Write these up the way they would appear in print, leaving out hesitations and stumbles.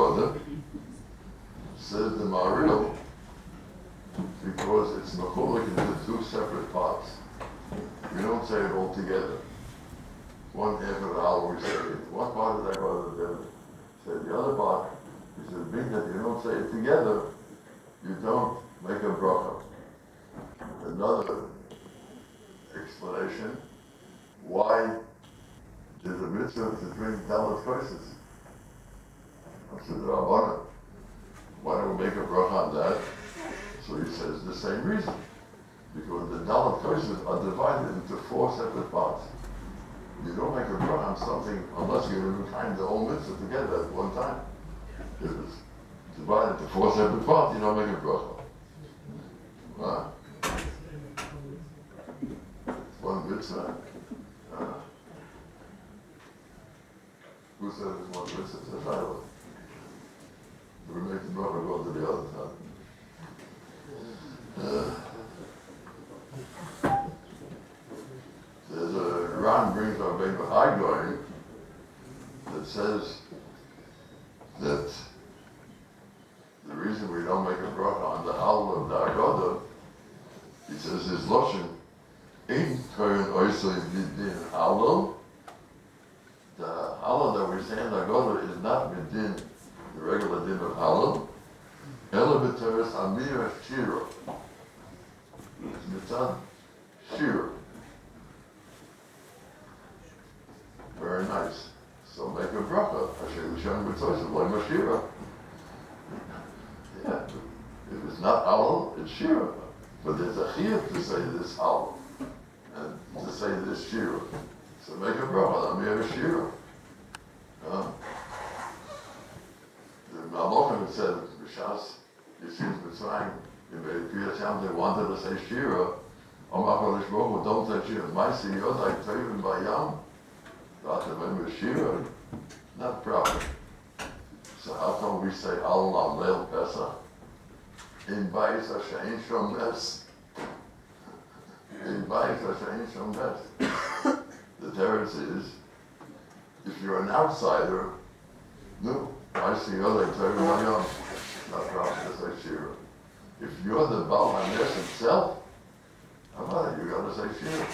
Agada, says the Maril, because it's mechulik into two separate parts. We don't say it all together. One half of the hour we say it. One part of that goes together. Say the other part, he says, being that you don't say it together, you don't make a bracha. Another explanation, why there's a mitzvah to drink Dalit Kosos. That's the Rabbanan. Why don't we make a bracha on that? So he says the same reason. Because the Dalit Kosos are divided into four separate parts. You don't make a bracha on something unless you're kind the whole mitzvah together at one time. If it's divided into four separate parts, you don't make a bracha. One mitzvah. Who said it's one mitzvah? It's a child. We make the bracha go to the other side. There's a Ran brings our baby Hagoy that says that the reason we don't make a bracha on the howl of the Agada, he says his Loshen, in Kohen Oisei Midin Hallel, the Hallel that we say in the Agada is not Midin, the regular din of Hallel, Ela B'teres Amirah Shira. It's Mitzad Shira. Very nice. So make a bracha. Hashem L'Shem B'tzoyim Lo Mashira. Yeah. If it's not Hallel, it's Shira. But there's a chiyuv to say this Hallel and to say this Shira. So make a bracha. Amir Shira. The Malachim said, B'shas Yeshiv's Mitzrayim, in Kriyas Yam, they wanted to say Shira. Omar Kodesh Baruch Hu, don't say Shira. Ma'aseh Yodai Tovim Bayam. Thought the name was Shira. Not proper. So how come we say Al on Leil Pesach? In Bayis Hashem Shom Nes. In Bayis Hashem Shom Nes. The difference is, if you're an outsider, no, I see other Tovim Bayam. Not proper to say Shira. If you're the Baal HaNes itself, how about it? You gotta say Shira.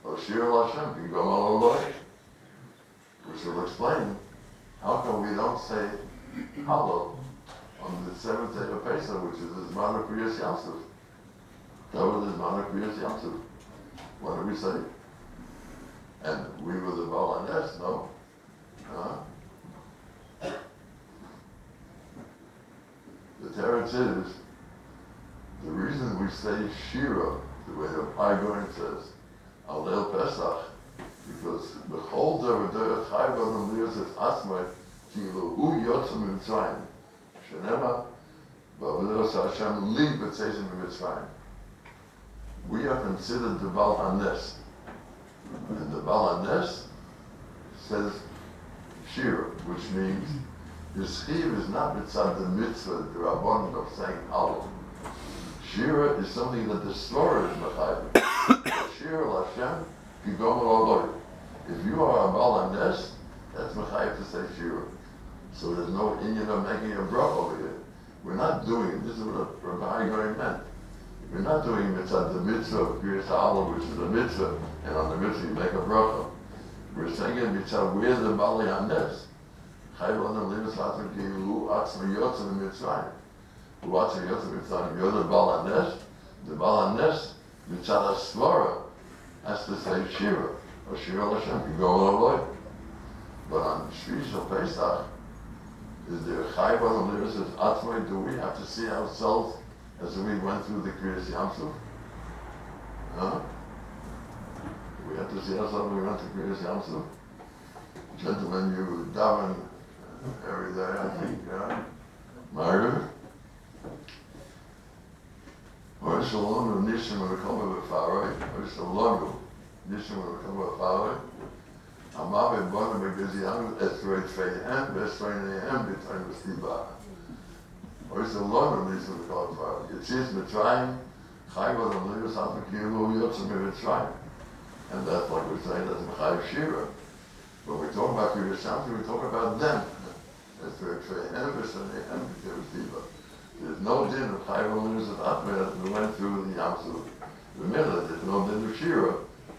Or Shira L'Hashem, you go Maloloi. Which will explain how come we don't say Hallel on the seventh day of Pesach, which is the Zman of Kriyas Yamsuf. That was the Zman of Kriyas Yamsuf. What do we say? And we were the Baal HaNes, no? The teretz is, the reason we say Shira, the way the Aggaon says, Alel Pesach, because the whole Derech Chai V'Adam Lios is Asmai, Kilu Hu Yotzim Mitzrayim, Shenema V'Avodos Hashem Li B'Tzeisim Mitzrayim. We are considered the Baal HaNes, and the Baal HaNes says Shira, which means his chiv is not mitzad the mitzvah, the rabbanon of saying Hallel. Shira is something that the Torah is mechayiv. Shira L'Hashem ki gomer oloi. If you are a Baal HaNes, that's mechayiv to say Shira. So there's no inyan of making a bracha over here. We're not doing it. This is what Rabbi Aggaon meant. We're not doing mitzad the mitzvah of Kriyas Hallel, which is a mitzvah, and on the mitzvah you make a bracha. We're saying it mitzad we're the Baal HaNes. You're the Baal HaNes. The Baal HaNes, mitzad HaSvara, has to say Shira, or Shira L'Hashem, you go all. But on Shvish of Pesach, is there Chai V'Adam Lios as Atzmai? Do we have to see ourselves as we went through the Kriyas Yamsuf? Do we have to see ourselves when we went to Kriyas Yamsuf? Gentlemen, you daven every day, I think, Margaret? Or Shalom, Nishim, will come with a Farai. Or Shalom, Nishim, will come with a Farai. Amave Bona Begazian, Esrei Feihem, Esrei Nehem, B'Tayim V'Stiba. Or Shalom, Nishim, will come with a Farai. Yitzis Mitzrayim, Chai V'Adam Lios, Alfa Kilu, Yotzim Mitzrayim. And that's like we're saying, that's M'chayiv Shira. When we talk about Yeshua, we talk about them. It's There's no din of Chayv Olinus of Atmed. We went through the Yamsu. The Miller, there's no din of Shira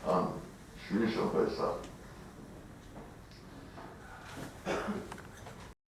on Shri Shal Pesach.